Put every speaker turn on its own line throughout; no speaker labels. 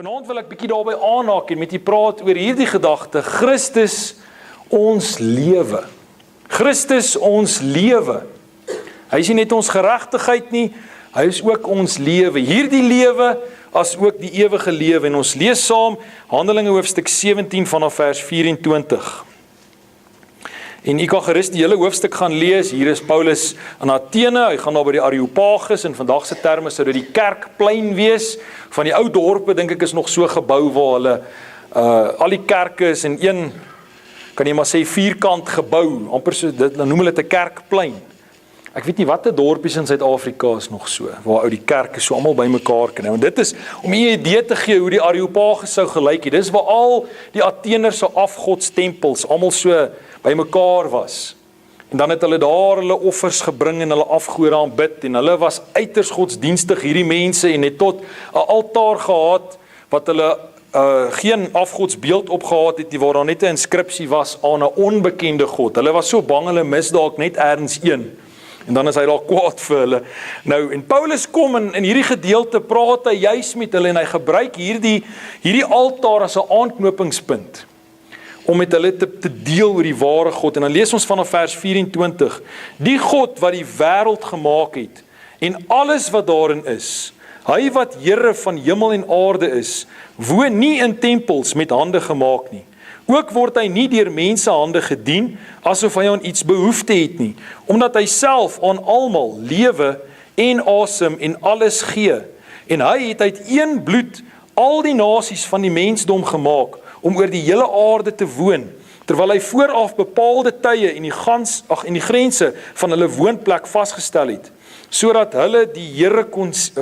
Vanaand wil ek bietjie daarby aanhaak en met u praat oor hierdie gedagte, Christus ons lewe. Christus ons lewe. Hy is nie net ons geregtigheid nie, hy is ook ons lewe. Hierdie lewe as ook die ewige lewe. En ons lees saam Handelinge hoofstuk 17 vanaf vers 24. En u kan gerus die hele hoofstuk gaan lees. Hier is Paulus in Athene, hy gaan daar by die Areopagus, in vandag se terme sou dit die kerkplein wees. Van die ou dorpe dink ek is nog so gebou waar hulle al die kerke is in een, kan jy maar sê vierkant gebou, amper so dit, dan noem hulle dit 'n kerkplein. Ek weet nie watter dorpies in Suid-Afrika is nog so, waar ou die kerke so almal bymekaar kan hou. En dit is om 'n idee te gee hoe die Areopagus sou gelyk het. Dis waar al die Atheners se afgodstempels almal so bymekaar was. En dan het hulle daar hulle offers gebring en hulle afgode aanbid en hulle was uiters godsdienstig hierdie mense en het tot 'n altaar gehad wat hulle geen afgodsbeeld opgehad het nie, waar daar net 'n inskripsie was aan 'n onbekende god. Hulle was so bang hulle mis dalk net ergens een. En dan is hy daar kwaad vir hulle. Nou, en Paulus kom in hierdie gedeelte praat hy juis met hulle en hy gebruik hierdie altaar as 'n aanknopingspunt om met hulle te deel oor die ware God. En dan lees ons vanaf vers 24. Die God wat die wêreld gemaak het en alles wat daarin is, hy wat Here van hemel en aarde is, woon nie in tempels met hande gemaak nie. Ook word hy nie deur mense hande gedien, asof hy aan iets behoefte het nie, omdat hy self aan almal lewe en asem en alles gee. En hy het uit een bloed al die nasies van die mensdom gemaak, om oor die hele aarde te woon, terwyl hy vooraf bepaalde tye en die grense van hulle woonplek vasgestel het, sodat hulle die Here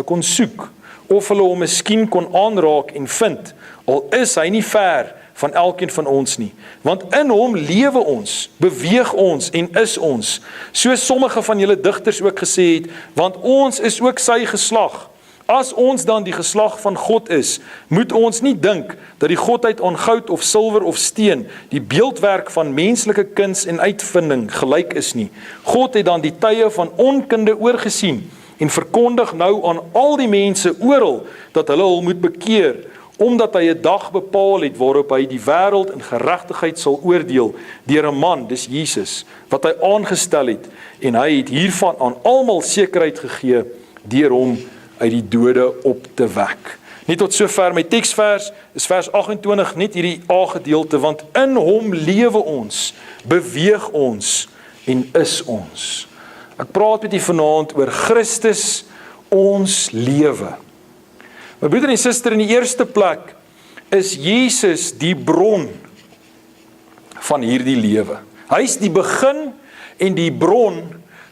kon soek, of hulle hom miskien kon aanraak en vind, al is hy nie ver van elkeen van ons nie. Want in hom lewe ons, beweeg ons en is ons, soos sommige van julle digters ook gesê het, want ons is ook sy geslag. As ons dan die geslag van God is, moet ons nie dink dat die godheid aan goud of silwer of steen, die beeldwerk van menslike kuns en uitvinding gelyk is nie. God het dan die tye van onkunde oorgesien en verkondig nou aan al die mense oral dat hulle hom moet bekeer, omdat hy 'n dag bepaal het waarop hy die wêreld in geregtigheid sal oordeel deur 'n man, dis Jesus, wat hy aangestel het, en hy het hiervan aan almal sekerheid gegee deur hom uit die dode op te wek. Net tot sover my teksvers is vers 28, net hierdie A-gedeelte, want in hom lewe ons, beweeg ons en is ons. Ek praat met u vanaand oor Christus ons lewe. My broeder en suster, in die eerste plek is Jesus die bron van hierdie lewe. Hy is die begin en die bron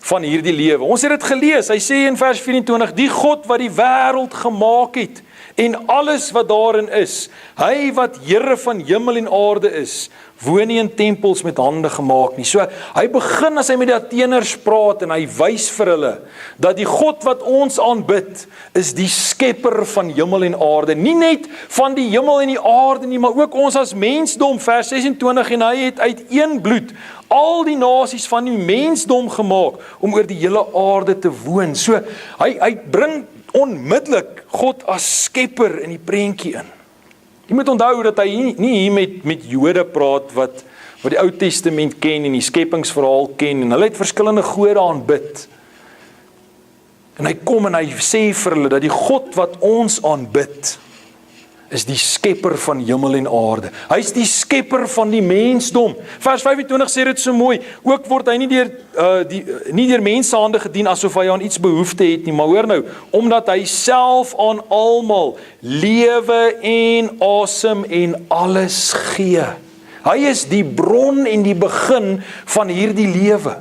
van hierdie lewe. Ons het dit gelees, hy sê in vers 24, die God wat die wêreld gemaak het en alles wat daarin is, hy wat Here van hemel en aarde is, woon nie in tempels met hande gemaak nie. So, hy begin as hy met die Atheners praat en hy wys vir hulle, dat die God wat ons aanbid, is die skepper van hemel en aarde. Nie net van die hemel en die aarde nie, maar ook ons as mensdom, vers 26, en hy het uit een bloed al die nasies van die mensdom gemaak, om oor die hele aarde te woon. So, hy bring onmiddellik God as skepper in die prentjie in. Jy moet onthou dat hy nie hier met Jode praat wat die Ou Testament ken en die skepingsverhaal ken en hulle het verskillende gode aanbid. En hy kom en hy sê vir hulle dat die God wat ons aanbid is die skepper van hemel en aarde. Hy is die skepper van die mensdom. Vers 25 sê dit so mooi, ook word hy nie deur mense hande gedien asof hy aan iets behoefte het nie, maar hoor nou, omdat hy self aan almal lewe en asem en alles gee. Hy is die bron en die begin van hierdie lewe.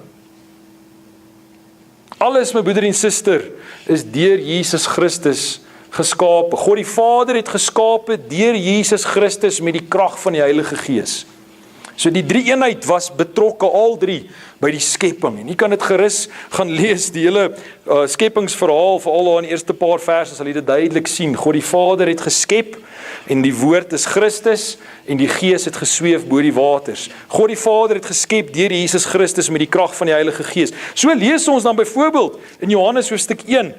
Alles, my broeder en suster, is deur Jesus Christus geskape. God die Vader het geskape deur Jesus Christus met die krag van die Heilige Gees. So die drie eenheid was betrokke, al drie, by die skepping. En jy kan dit gerus gaan lees, die hele skepingsverhaal, veral daar in die eerste paar verse, sal jy dit duidelik sien. God die Vader het geskep, en die woord is Christus, en die Gees het gesweef bo die waters. God die Vader het geskep deur Jesus Christus met die krag van die Heilige Gees. So lees ons dan byvoorbeeld in Johannes hoofstuk 1,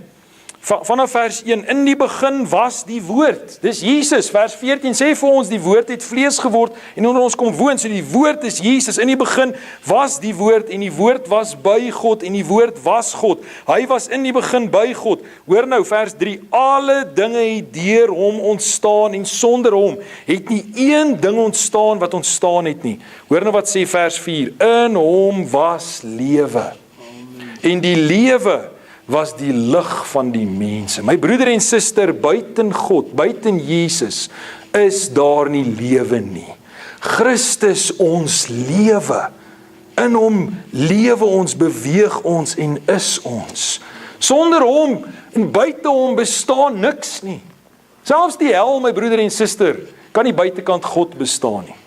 Vanaf vers 1, in die begin was die woord. Dis Jesus. Vers 14 sê vir ons, die woord het vlees geword en onder ons kom woon. So die woord is Jesus. In die begin was die woord en die woord was by God en die woord was God. Hy was in die begin by God. Hoor nou vers 3, alle dinge het deur hom ontstaan en sonder hom het nie een ding ontstaan wat ontstaan het nie. Hoor nou wat sê vers 4, in hom was lewe. En die lewe was die lig van die mense. My broeder en suster, buiten God, buiten Jesus, is daar nie lewe nie. Christus ons lewe. In hom lewe ons, beweeg ons en is ons. Sonder hom en buite hom bestaan niks nie. Selfs die hel, my broeder en suster, kan nie buitekant God bestaan nie.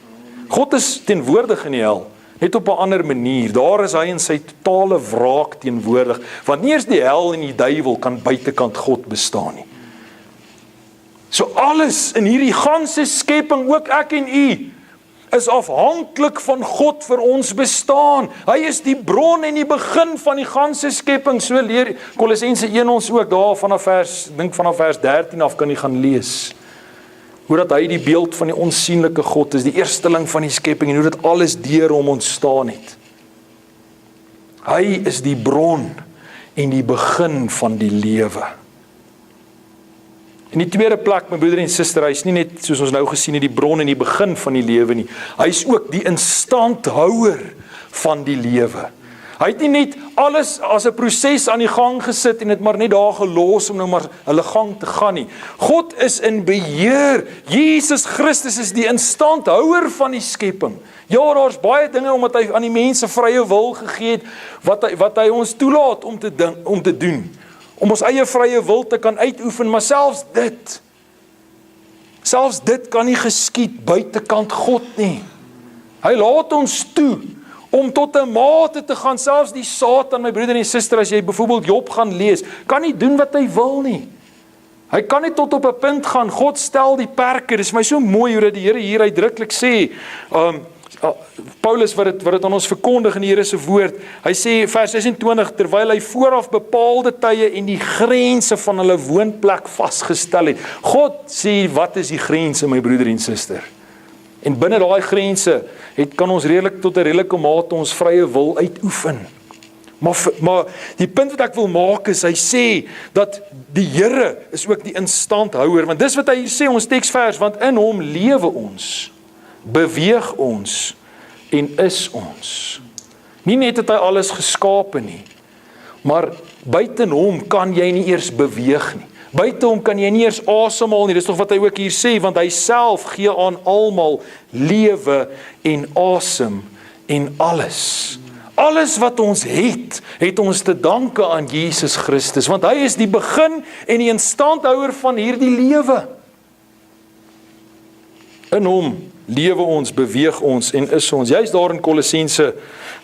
God is teenwoordig in die hel. Net op 'n ander manier. Daar is hy in sy totale wraak teenwoordig. Want nie eens die hel en die duiwel kan buitekant God bestaan nie. So alles in hierdie ganse skepping, ook ek en u, is afhanklik van God vir ons bestaan. Hy is die bron en die begin van die ganse skepping. So leer Kolossense 1 ons ook daar vanaf vers 13 af kan jy gaan lees. Hoe dat hy die beeld van die onsienlike God is, die eersteling van die skepping en hoe dat alles deur hom ontstaan het. Hy is die bron en die begin van die lewe. In die tweede plek, my broeder en suster, hy is nie net, soos ons nou gesien het, die bron en die begin van die lewe nie. Hy is ook die instandhouer van die lewe. Hy het nie net alles as 'n proses aan die gang gesit en het maar net daar gelos om nou maar hulle gang te gaan nie. God is in beheer. Jesus Christus is die instandhouer van die skepping. Ja, daar's baie dinge omdat hy aan die mense vrye wil gegee het wat hy ons toelaat om te doen. Om ons eie vrye wil te kan uitoefen, maar selfs dit kan nie geskied buitekant God nie. Hy laat ons toe om tot 'n mate te gaan, selfs die Satan, my broeder en suster, as jy byvoorbeeld Job gaan lees, kan nie doen wat hy wil nie. Hy kan nie tot op 'n punt gaan. God stel die perke. Dis vir my so mooi hoe dat die Here hier uitdruklik sê, Paulus wat dit aan ons verkondig in die Here se woord. Hy sê vers 26, terwyl hy vooraf bepaalde tye en die grense van hulle woonplek vasgestel het. God sê, wat is die grense, my broeder en suster? En binne daai grense kan ons tot 'n redelike mate ons vrye wil uitoefen. Maar die punt wat ek wil maak is, hy sê dat die Here is ook die instandhouer, want dis wat hy hier sê, ons teksvers, want in hom lewe ons, beweeg ons en is ons. Nie net het hy alles geskape nie, maar buiten hom kan jy nie eers beweeg nie. Buite hom kan jy nie eers asemhaal nie. Dis tog wat hy ook hier sê, want hy self gee aan almal lewe en asem en alles. Alles wat ons het ons te danke aan Jesus Christus, want hy is die begin en die instandhouer van hierdie lewe. In hom lewe ons, beweeg ons en is ons. Juist daar in Kolossense,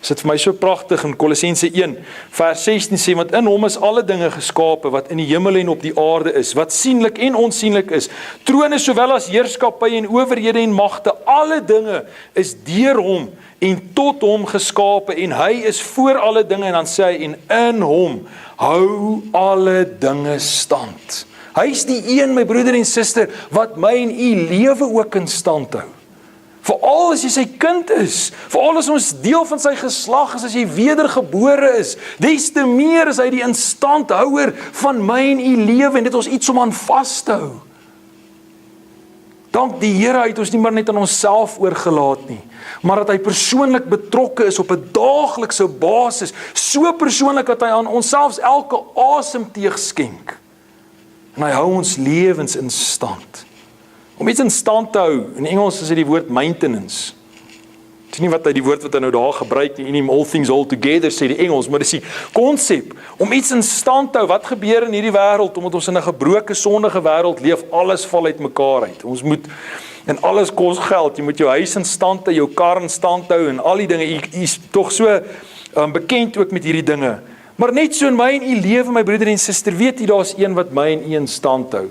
is dit vir my so pragtig in Kolossense 1, vers 16 sê, want in hom is alle dinge geskape, wat in die hemel en op die aarde is, wat sienlik en onsienlik is, trone sowel as heerskappy en owerhede en magte, alle dinge is deur hom en tot hom geskape, en hy is voor alle dinge, en dan sê hy, en in hom hou alle dinge stand. Hy is die een, my broeder en suster, wat my en u lewe ook in stand hou. Veral as jy sy kind is, veral as ons deel van sy geslag is, as jy wedergebore is, des te meer is hy die instandhouer van my en u lewe, en dit ons iets om aan vas te hou. Dank die Here het ons nie maar net aan onsself oorgelaat nie, maar dat hy persoonlik betrokke is op 'n daaglikse basis, so persoonlik dat hy aan ons selfs elke asemteug skenk. En hy hou ons lewens in stand. Om iets in stand te hou, in Engels is dit die woord maintenance. Dit is nie wat hy die woord wat hy nou daar gebruik nie, in all things all together sê die Engels, maar dit is die konsep, om iets in stand te hou. Wat gebeur in hierdie wêreld, omdat ons in 'n gebroke, sondige wêreld leef, alles val uit mekaar uit. Ons moet, en alles kos geld, jy moet jou huis in stand hou, jou kar in stand hou, en al die dinge, jy is tog so bekend ook met hierdie dinge. Maar net so in my en u lewe, my broeder en suster, weet jy, daar is een wat my en u in stand hou.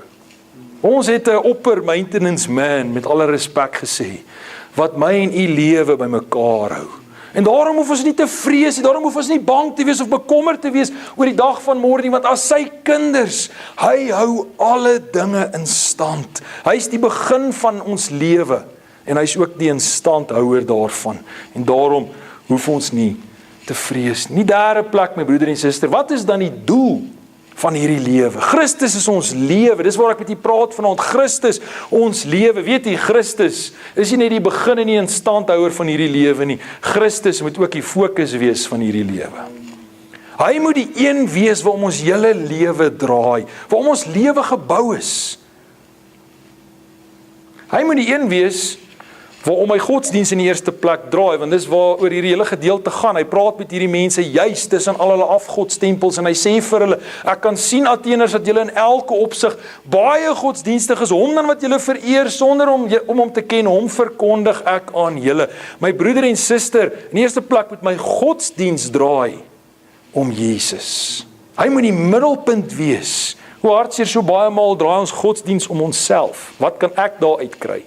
Ons het 'n opper maintenance man, met alle respek gesê, wat my en u lewe by mekaar hou. En daarom hoef ons nie te vrees nie, daarom hoef ons nie bang te wees of bekommerd te wees oor die dag van môre nie, want as sy kinders, hy hou alle dinge in stand. Hy is die begin van ons lewe en hy is ook die instandhouer daarvan. En daarom hoef ons nie te vrees. Nie derde plek, my broeder en suster, wat is dan die doel van hierdie lewe? Christus is ons lewe, dis waar ek met u praat vanaand, Christus, ons lewe. Weet jy, Christus is nie net die begin en die instandhouer van hierdie lewe nie, Christus moet ook die fokus wees van hierdie lewe. Hy moet die een wees waarom ons hele lewe draai, waarom ons lewe gebou is. Hy moet die een wees waarom my godsdienst in die eerste plek draai, want dis waar oor hierdie hele gedeelte gaan. Hy praat met hierdie mense juist tussen al hulle afgodstempels en hy sê vir hulle, ek kan sien Atheners dat julle in elke opsig baie godsdienstig is, hom dan wat julle vereer sonder om hom te ken, hom verkondig ek aan julle. My broeder en suster, in die eerste plek moet my godsdienst draai om Jesus. Hy moet die middelpunt wees. Hoe hartseer so baie maal draai ons godsdienst om onsself. Wat kan ek daar uitkry?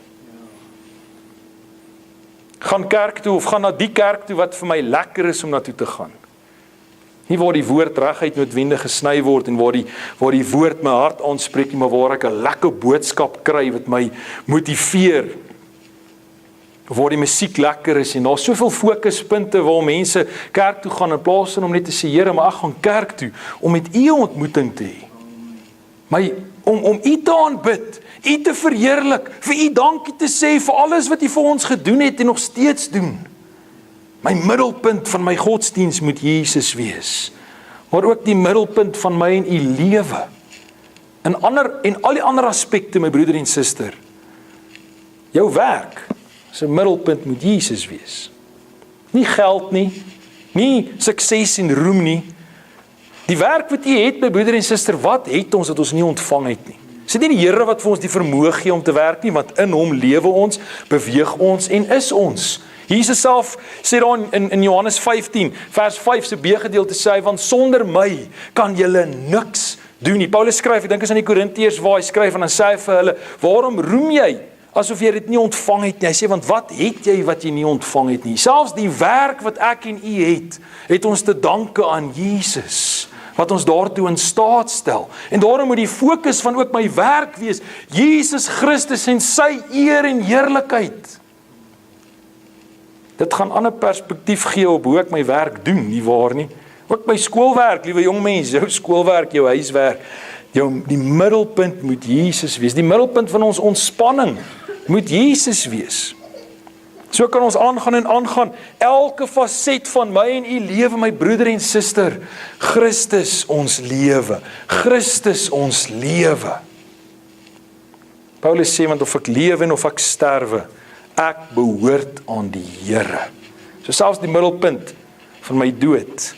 Gaan kerk toe of gaan na die kerk toe wat vir my lekker is om na toe te gaan. Nie waar die woord reguit noodwendig gesny word en waar die woord my hart aanspreek, maar waar ek 'n lekker boodskap kry wat my motiveer. Waar die musiek lekker is en daar's soveel fokuspunte waar mense kerk toe gaan in plaas van om net te sê, Here, maar ek gaan kerk toe om met u 'n ontmoeting te hê. Om u te aanbid, u te verheerlik, vir u dankie te sê vir alles wat u vir ons gedoen het en nog steeds doen. My middelpunt van my godsdienst moet Jesus wees, maar ook die middelpunt van my en u lewe. En al die ander aspekte, my broeder en suster, jou werk, sy middelpunt moet Jesus wees. Nie geld nie sukses en roem nie. Die werk wat jy het, my broeder en suster, wat het ons dat ons nie ontvang het nie? Is dit nie die Here wat vir ons die vermoë gee om te werk nie, want in hom lewe ons, beweeg ons en is ons. Jesus self sê daar in Johannes 15, vers 5 se B-gedeelte sê hy, want sonder my kan julle niks doen nie. Paulus skryf, ek dink is aan die Korintiërs waar hy skryf en dan sê hy vir hulle, waarom roem jy asof jy dit nie ontvang het nie? Hy sê, want wat het jy wat jy nie ontvang het nie? Selfs die werk wat ek en u het ons te danke aan Jesus, wat ons daartoe in staat stel. En daarom moet die fokus van ook my werk wees, Jesus Christus en sy eer en heerlikheid. Dit gaan 'n ander perspektief gee op hoe ek my werk doen, nie waar nie? Ook my skoolwerk, liewe jong mense, jou skoolwerk, jou huiswerk, die middelpunt moet Jesus wees. Die middelpunt van ons ontspanning moet Jesus wees. So kan ons aangaan en aangaan. Elke faset van my en u lewe, my broeder en suster, Christus ons lewe. Christus ons lewe. Paulus sê, want of ek lewe en of ek sterwe, ek behoort aan die Here. So selfs die middelpunt van my dood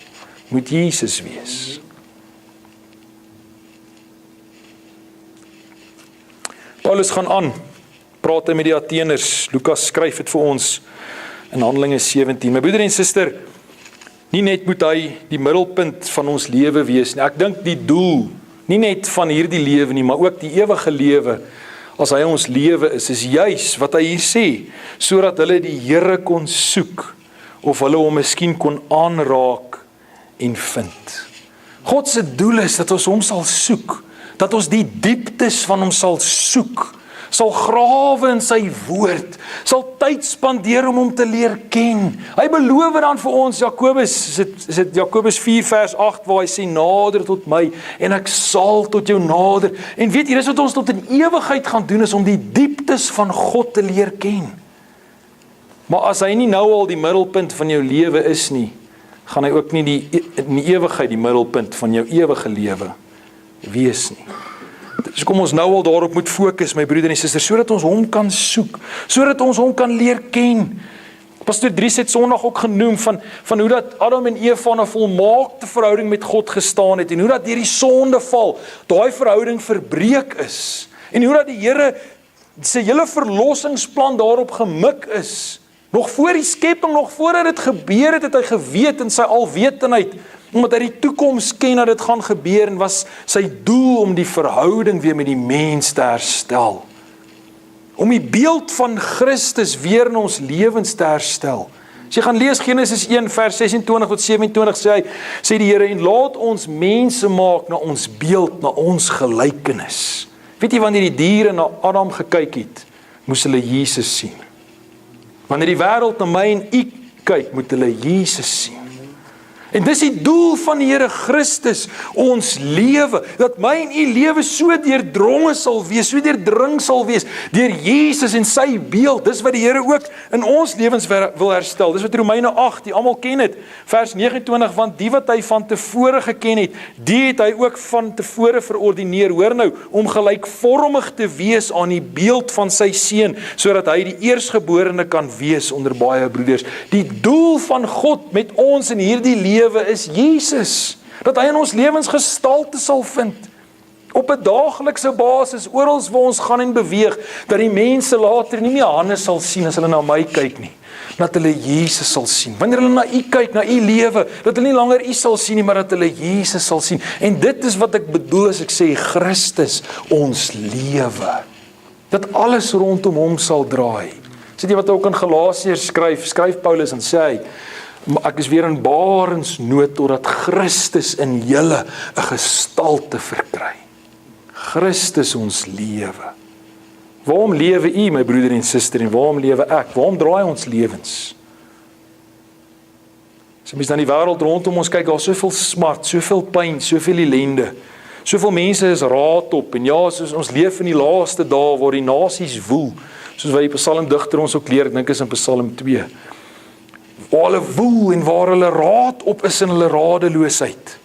moet Jesus wees. Paulus gaan aan, praat hy met die Atheners. Lukas skryf dit vir ons in Handelinge 17. My broeder en suster, nie net moet hy die middelpunt van ons lewe wees nie. Ek dink die doel, nie net van hierdie lewe nie, maar ook die ewige lewe, as hy ons lewe is juis wat hy hier sê, sodat hulle die Here kon soek, of hulle hom miskien kon aanraak en vind. God se doel is dat ons hom sal soek, dat ons die dieptes van hom sal soek, sal grawe in sy woord, sal tyd spandeer om hom te leer ken. Hy beloof dan vir ons, Jakobus, is dit Jakobus 4 vers 8, waar hy sê, nader tot my, en ek sal tot jou nader. En weet jy, dis wat ons tot in ewigheid gaan doen, is om die dieptes van God te leer ken. Maar as hy nie nou al die middelpunt van jou lewe is nie, gaan hy ook nie in die ewigheid die middelpunt van jou ewige lewe wees nie. Dus kom ons nou al daarop moet fokus, my broeder en suster, sodat ons hom kan soek, sodat ons hom kan leer ken. Pastor Dries het Sondag ook genoem van hoe dat Adam en Eva 'n volmaakte verhouding met God gestaan het, en hoe dat deur die sondeval daai verhouding verbreek is, en hoe dat die Here sy hele verlossingsplan daarop gemik is. Nog voor die skepping, nog voordat dit gebeur het hy geweet in sy alwetendheid, omdat hy die toekoms ken dat dit gaan gebeur, en was sy doel om die verhouding weer met die mens te herstel. Om die beeld van Christus weer in ons lewens te herstel. As jy gaan lees Genesis 1 vers 26 tot 27 sê die Here, en laat ons mense maak na ons beeld, na ons gelykenis. Weet jy, wanneer die diere na Adam gekyk het, moes hulle Jesus sien. Wanneer die wêreld na my en u kyk, moet hulle Jesus sien. En dis die doel van die Here Christus, ons lewe, dat my en u lewe so deurdronge sal wees, so deurdring sal wees, deur Jesus en sy beeld. Dis wat die Here ook in ons lewens wil herstel. Dis wat Romeine 8, die almal ken het, vers 29, want die wat hy van tevore geken het, die het hy ook van tevore verordineer, hoor nou, om gelykvormig te wees aan die beeld van sy seun, sodat hy die eersgeborene kan wees onder baie broeders. Die doel van God met ons in hierdie lewe is Jesus, dat hy in ons lewens gestalte sal vind, op 'n daaglikse basis, oral waar ons gaan en beweeg, dat die mense later nie meer Hanne sal sien as hulle na my kyk nie, dat hulle Jesus sal sien, wanneer hulle na u kyk, na u lewe, dat hulle nie langer u sal sien nie, maar dat hulle Jesus sal sien, en dit is wat ek bedoel as ek sê, Christus ons lewe, dat alles rondom hom sal draai. Sê jy wat ook in Galasiërs skryf Paulus en sê hy, ek is weer in barensnood totdat Christus in julle 'n gestalte verkry. Christus ons lewe. Waarom lewe u, my broeder en suster, en waarom lewe ek? Waarom draai ons lewens? As mens na die wêreld rondom ons kyk, daar is soveel smart, soveel pyn, soveel ellende. Soveel mense is raadop, en ja, soos ons leef in die laaste dae waar die nasies woel, soos wat die psalmdigter ons ook leer, ek dink is in Psalm 2. Waar hulle woel en waar hulle raad op is in hulle radeloosheid.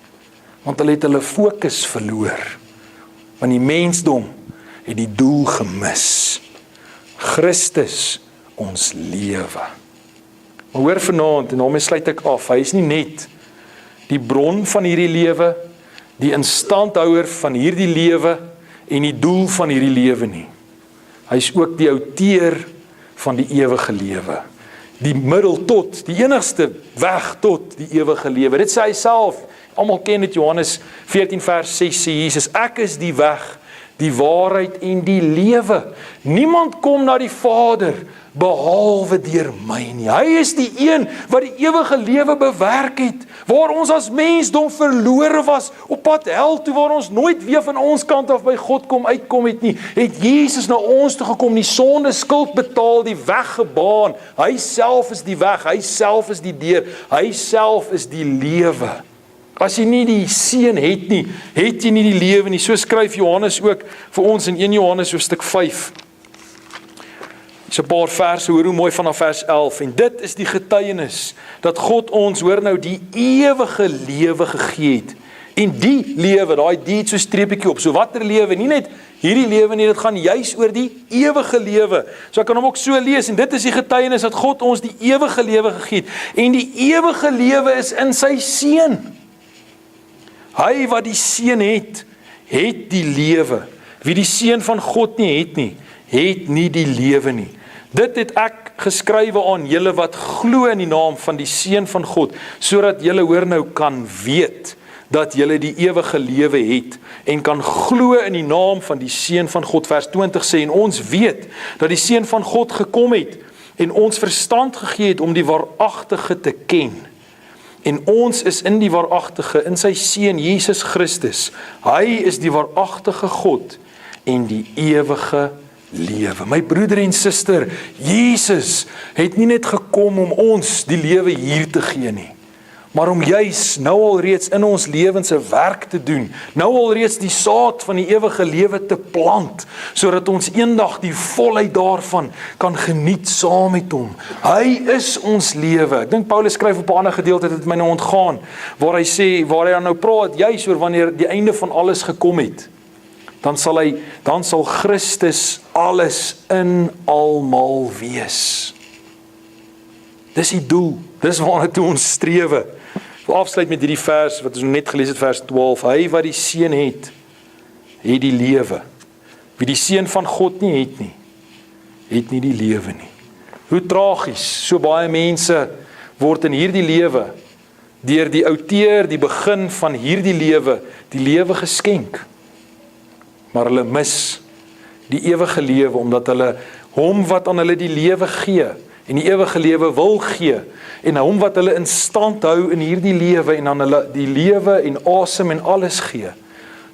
Want hulle het hulle fokus verloor. Want die mensdom het die doel gemis. Christus ons lewe. Maar hoor vanaand, en daarmee sluit ek af, hy is nie net die bron van hierdie lewe, die instandhouer van hierdie lewe en die doel van hierdie lewe nie. Hy is ook die outeur van die ewige lewe. Die middel tot, die enigste weg tot die ewige lewe. Dit sê hy self, almal ken dit, Johannes 14 vers 6 sê Jesus, ek is die weg, die waarheid en die lewe. Niemand kom na die Vader behalwe deur my nie. Hy is die een wat die ewige lewe bewerk het, waar ons as mensdom verlore was, op pad hel toe, waar ons nooit weer van ons kant af by God uitkom het nie, het Jesus na ons toe gekom, die sonde skuld betaal, die weg gebaan. Hy self is die weg, hy self is die deur, hy self is die lewe. As jy nie die seun het nie, het jy nie die lewe nie. So skryf Johannes ook vir ons in 1 Johannes hoofstuk 5. So 'n paar verse, hoor hoe mooi vanaf vers 11. En dit is die getuienis, dat God ons, hoor nou, die ewige lewe gegee het. En die lewe, daai die het so streepietjie op. So watter lewe? Nie net hierdie lewe nie, dit gaan juis oor die ewige lewe. So ek kan hom ook so lees, en dit is die getuienis, dat God ons die ewige lewe gegee het. En die ewige lewe is in sy seun. Hy wat die seun het die lewe. Wie die seun van God nie, het nie die lewe nie. Dit het ek geskrywe aan julle wat glo in die naam van die seun van God, sodat julle, hoor nou, kan weet dat julle die ewige lewe het, en kan glo in die naam van die seun van God. Vers 20 sê, en ons weet dat die seun van God gekom het, en ons verstand gegee het om die waaragtige te ken. En ons is in die waaragtige, in sy seun Jesus Christus. Hy is die waaragtige God en die ewige lewe. My broeder en suster, Jesus het nie net gekom om ons die lewe hier te gee nie, maar om juis nou al reeds in ons lewens 'n werk te doen, nou al reeds die saad van die ewige lewe te plant, sodat ons eendag die volheid daarvan kan geniet saam met hom. Hy is ons lewe. Ek dink Paulus skryf op 'n ander gedeelte, dit het my nou ontgaan, waar hy sê, waar hy dan nou praat, juis oor wanneer die einde van alles gekom het, dan sal Christus alles in almal wees. Dis die doel, dis waarna toe ons strewe. Ek wil afsluit met hierdie vers, wat ons net gelees het, vers 12. Hy wat die seun het die lewe. Wie die seun van God nie, het nie die lewe nie. Hoe tragies, so baie mense word in hierdie lewe, deur die outeur, die begin van hierdie lewe, die lewe geskenk. Maar hulle mis die ewige lewe, omdat hulle hom wat aan hulle die lewe gee, en die ewige lewe wil gee, en hom wat hulle in stand hou in hierdie lewe, en aan hulle die lewe en asem en alles gee,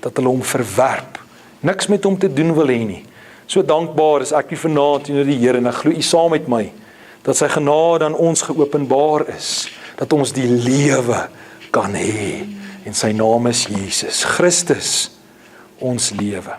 dat hulle hom verwerp, niks met hom te doen wil hê nie. So dankbaar is ek u vanaand teenoor die Here, en ek glo u saam met my, dat sy genade aan ons geopenbaar is, dat ons die lewe kan hê, en sy naam is Jesus Christus, ons lewe.